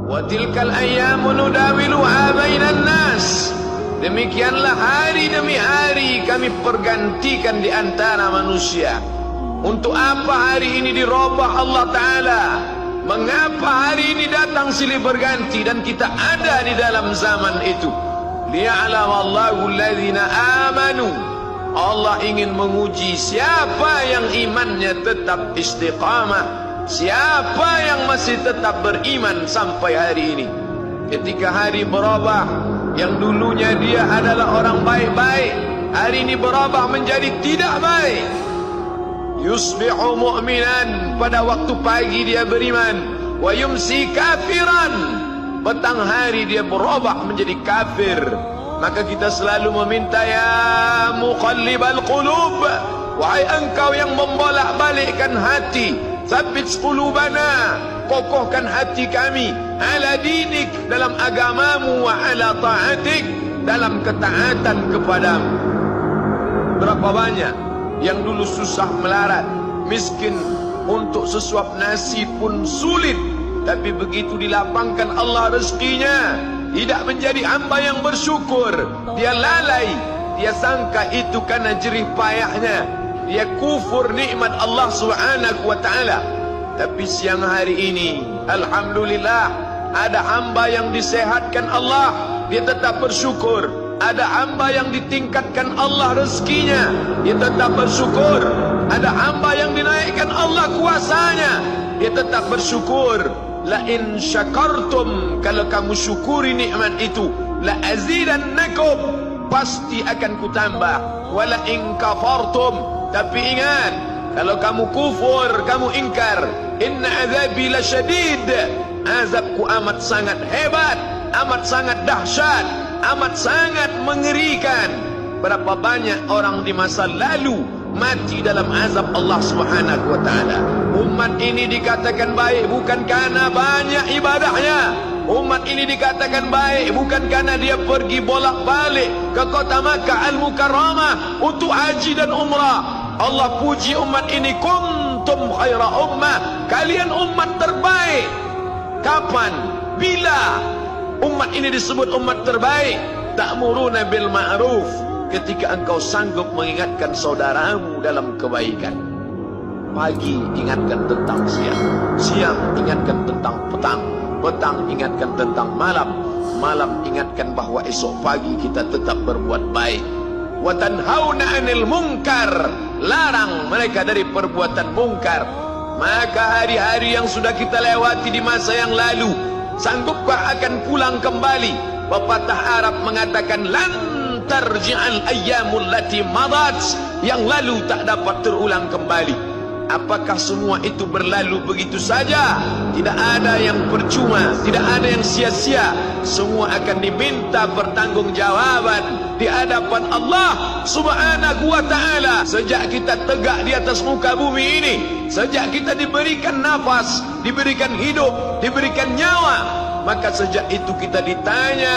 Wa tilkal ayyamu nudawiluha bainan nas. Demikianlah hari demi hari kami pergantikan di antara manusia. Untuk apa hari ini dirubah Allah Ta'ala? Mengapa hari ini datang silih berganti dan kita ada di dalam zaman itu? Liya'lamallahu alladhina amanu. Allah ingin menguji siapa yang imannya tetap istiqamah, siapa yang masih tetap beriman sampai hari ini. Ketika hari berubah, yang dulunya dia adalah orang baik-baik, hari ini berubah menjadi tidak baik. Yusbihu mu'minan, pada waktu pagi dia beriman, wa yumsi kafiran, petang hari dia berubah menjadi kafir. Maka kita selalu meminta, ya muqallibal qulub, wahai engkau yang membolak-balikkan hati, tsabbit qulubana, kokohkan hati kami, ala dinik, dalam agamamu, wa ala ta'atik, dalam ketaatan kepadamu. Berapa banyak yang dulu susah melarat, miskin, untuk sesuap nasi pun sulit, tapi begitu dilapangkan Allah rezekinya, tidak menjadi hamba yang bersyukur. Dia lalai, dia sangka itu karena jerih payahnya, dia kufur nikmat Allah Subhanahu wa ta'ala. Tapi siang hari ini, alhamdulillah, ada hamba yang disehatkan Allah, dia tetap bersyukur. Ada hamba yang ditingkatkan Allah rezekinya, dia tetap bersyukur. Ada hamba yang dinaikkan Allah kuasanya, dia tetap bersyukur. La in syakartum, kalau kamu syukuri nikmat itu, la azidannakum, pasti akan kutambah. Wala in kafartum, tapi ingat, kalau kamu kufur, kamu ingkar, inna azabi lasyadid, azabku amat sangat hebat, amat sangat dahsyat, amat sangat mengerikan. Berapa banyak orang di masa lalu mati dalam azab Allah Subhanahu wa ta'ala. Umat ini dikatakan baik bukan karena banyak ibadahnya. Umat ini dikatakan baik bukan karena dia pergi bolak-balik ke kota Makkah Al-Mukarramah untuk haji dan umrah. Allah puji umat ini, kuntum khaira ummah, kalian umat terbaik. Kapan? Bila umat ini disebut umat terbaik? Ta'muruna bil ma'ruf, ketika engkau sanggup mengingatkan saudaramu dalam kebaikan. Pagi ingatkan tentang siang, siang ingatkan tentang petang, petang ingatkan tentang malam, malam ingatkan bahwa esok pagi kita tetap berbuat baik. Wa tanhauna 'anil munkar, larang mereka dari perbuatan mungkar. Maka hari-hari yang sudah kita lewati di masa yang lalu, sanggupkah akan pulang kembali? Pepatah Arab mengatakan, lan tarji'al ayyamul lati madat, yang lalu tak dapat terulang kembali. Apakah semua itu berlalu begitu saja? Tidak ada yang percuma, tidak ada yang sia-sia. Semua akan diminta pertanggungjawaban di hadapan Allah Subhanahu wa ta'ala. Sejak kita tegak di atas muka bumi ini, sejak kita diberikan nafas, diberikan hidup, diberikan nyawa, maka sejak itu kita ditanya,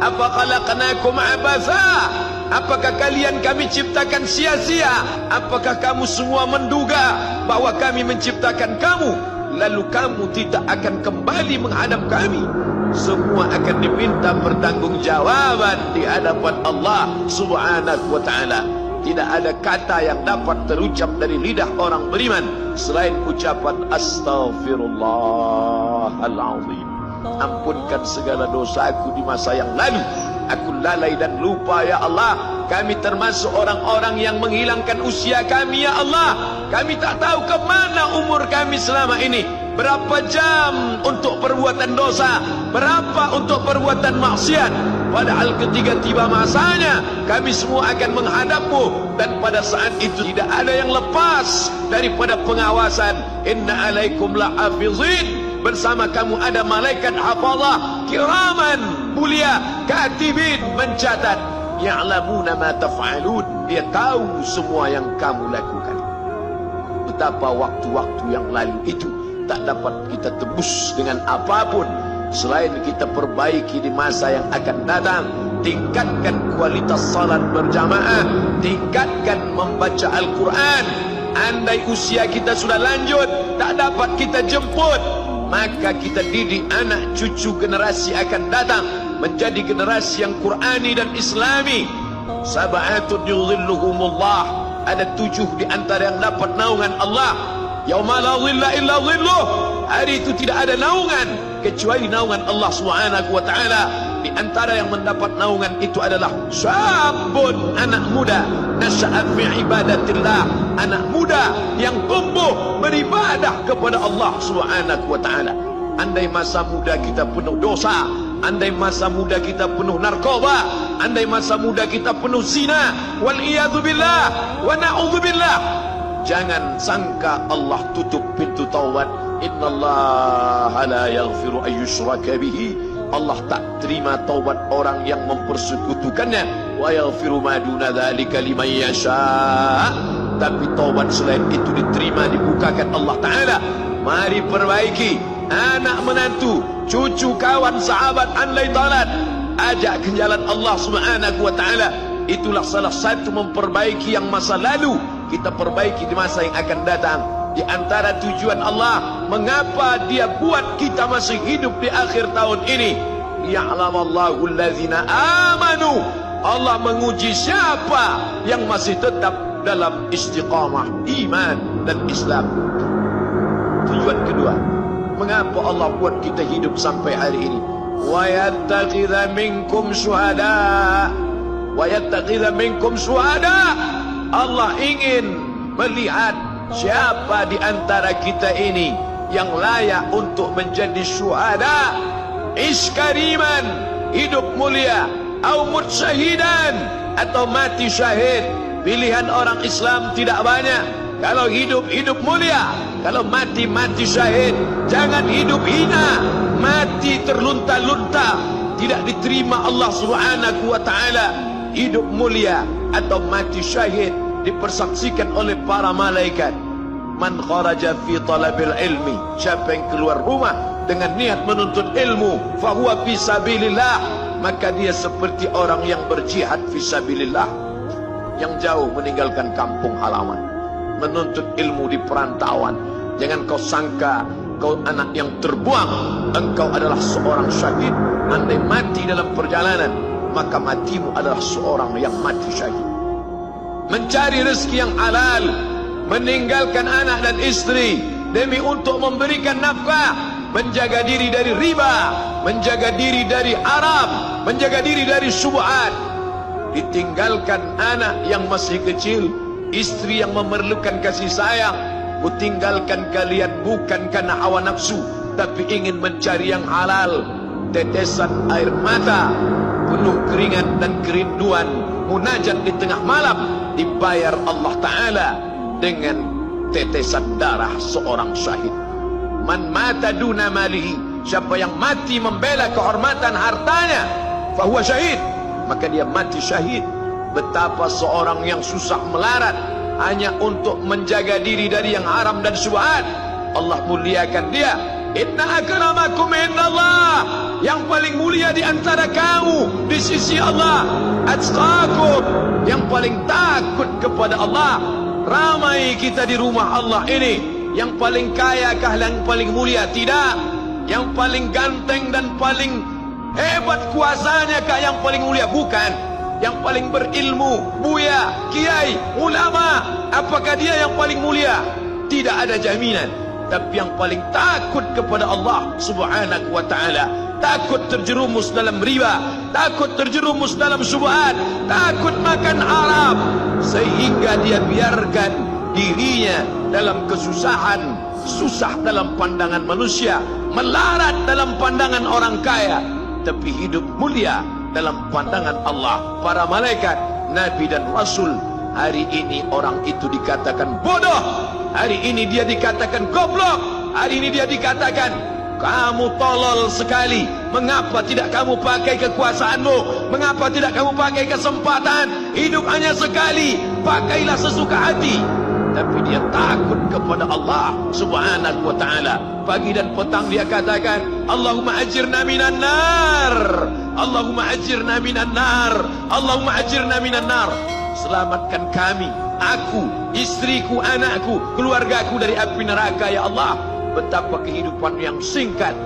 apa khalaqnakum abatha? Apakah kalian kami ciptakan sia-sia? Apakah kamu semua menduga bahwa kami menciptakan kamu, lalu kamu tidak akan kembali menghadap kami? Semua akan diminta pertanggungjawaban di hadapan Allah Subhanahu wa ta'ala. Tidak ada kata yang dapat terucap dari lidah orang beriman selain ucapan astaghfirullahaladzim. Ampunkan segala dosaku di masa yang lalu. Aku lalai dan lupa ya Allah. Kami termasuk orang-orang yang menghilangkan usia kami ya Allah. Kami tak tahu ke mana umur kami selama ini. Berapa jam untuk perbuatan dosa, berapa untuk perbuatan maksiat. Padahal ketika tiba masanya, kami semua akan menghadapmu, dan pada saat itu tidak ada yang lepas daripada pengawasan. Inna alaikum lahafizin, bersama kamu ada malaikat hafazah kiraman mulia, katibin mencatat, ya'lamuna ma taf'alun, dia tahu semua yang kamu lakukan. Betapa waktu-waktu yang lalu itu tak dapat kita tebus dengan apapun selain kita perbaiki di masa yang akan datang. Tingkatkan kualitas salat berjamaah, tingkatkan membaca Al-Quran. Andai usia kita sudah lanjut, tak dapat kita jemput, maka kita didik anak cucu generasi akan datang menjadi generasi yang Qurani dan Islami. Sab'atun yudhilluhumullah, ada 7 di antara yang dapat naungan Allah. Yauma la dhilla illa dhilluh, hari itu tidak ada naungan kecuali naungan Allah Subhanahu wa taala. Di antara yang mendapat naungan itu adalah syabun, anak muda, nasya'a fi ibadatillah, anak muda yang tumbuh beribadah kepada Allah Subhanahu wa taala. Andai masa muda kita penuh dosa, andai masa muda kita penuh narkoba, andai masa muda kita penuh zina, wal iyadzu billah wa na'udzu billah, jangan sangka Allah tutup pintu taubat. Innallaha la yaghfiru an yushraka bihi, Allah tak terima taubat orang yang mempersekutukannya. Wa yaghfiru ma duna dzalika liman yasha, tapi taubat selain itu diterima, dibukakan Allah Ta'ala. Mari perbaiki anak menantu, cucu, kawan, sahabat, andai talat, ajak ke jalan Allah Subhanahu wa taala. Itulah salah satu memperbaiki yang masa lalu, kita perbaiki di masa yang akan datang. Di antara tujuan Allah mengapa dia buat kita masih hidup di akhir tahun ini, ya'lamallahu allazina amanu, Allah menguji siapa yang masih tetap dalam istiqamah iman dan Islam. Tujuan kedua, mengapa Allah buat kita hidup sampai hari ini? Wa yattakhidha minkum syuhada, wa yattakhidha minkum syuhada, Allah ingin melihat siapa di antara kita ini yang layak untuk menjadi syuhada, iskariman, hidup mulia, au mutsyahidan, atau mati syahid. Pilihan orang Islam tidak banyak. Kalau hidup, hidup mulia. Kalau mati, mati syahid. Jangan hidup hina, mati terlunta-lunta, tidak diterima Allah Subhanahu wa taala. Hidup mulia atau mati syahid dipersaksikan oleh para malaikat. Man kharaja fi talabil ilmi, siapa yang keluar rumah dengan niat menuntut ilmu, fahuwa fi sabilillah, maka dia seperti orang yang berjihad fi sabilillah, yang jauh meninggalkan kampung halaman, menuntut ilmu di perantauan. Jangan kau sangka kau anak yang terbuang, engkau adalah seorang syahid. Andai mati dalam perjalanan, maka matimu adalah seorang yang mati syahid. Mencari rezeki yang halal, meninggalkan anak dan istri demi untuk memberikan nafkah, menjaga diri dari riba, menjaga diri dari haram, menjaga diri dari syubhat. Ditinggalkan anak yang masih kecil, istri yang memerlukan kasih sayang. Kutinggalkan kalian bukan karena hawa nafsu, tapi ingin mencari yang halal. Tetesan air mata, penuh keringat dan kerinduan, munajat di tengah malam, dibayar Allah Ta'ala dengan tetesan darah seorang syahid. Man mata duna malihi, siapa yang mati membela kehormatan hartanya, fahuwa syahid, maka dia mati syahid. Betapa seorang yang susah melarat hanya untuk menjaga diri dari yang haram dan syubhat, Allah muliakan dia. Inna akramakum indallah, yang paling mulia di antara kamu di sisi Allah, atqakum, yang paling takut kepada Allah. Ramai kita di rumah Allah ini, yang paling kaya kah yang paling mulia? Tidak. Yang paling ganteng dan paling hebat kuasanya kah yang paling mulia? Bukan. Yang paling berilmu, buya, kiai, ulama, apakah dia yang paling mulia? Tidak ada jaminan. Tapi yang paling takut kepada Allah Subhanahu wa ta'ala, takut terjerumus dalam riba, takut terjerumus dalam syubhat, takut makan haram, sehingga dia biarkan dirinya dalam kesusahan, susah dalam pandangan manusia, melarat dalam pandangan orang kaya, tapi hidup mulia dalam pandangan Allah, para malaikat, nabi dan rasul. Hari ini orang itu dikatakan bodoh, hari ini dia dikatakan goblok, hari ini dia dikatakan kamu tolol sekali. Mengapa tidak kamu pakai kekuasaanmu? Mengapa tidak kamu pakai kesempatan? Hidup hanya sekali, pakailah sesuka hati. Tapi dia takut kepada Allah Subhanahu wa ta'ala. Pagi dan petang dia katakan, Allahumma ajirna minan nar, Allahumma ajirna minan nar, Allahumma ajirna minan nar. Selamatkan kami, aku, istriku, anakku, keluargaku dari api neraka ya Allah. betapa kehidupan yang singkat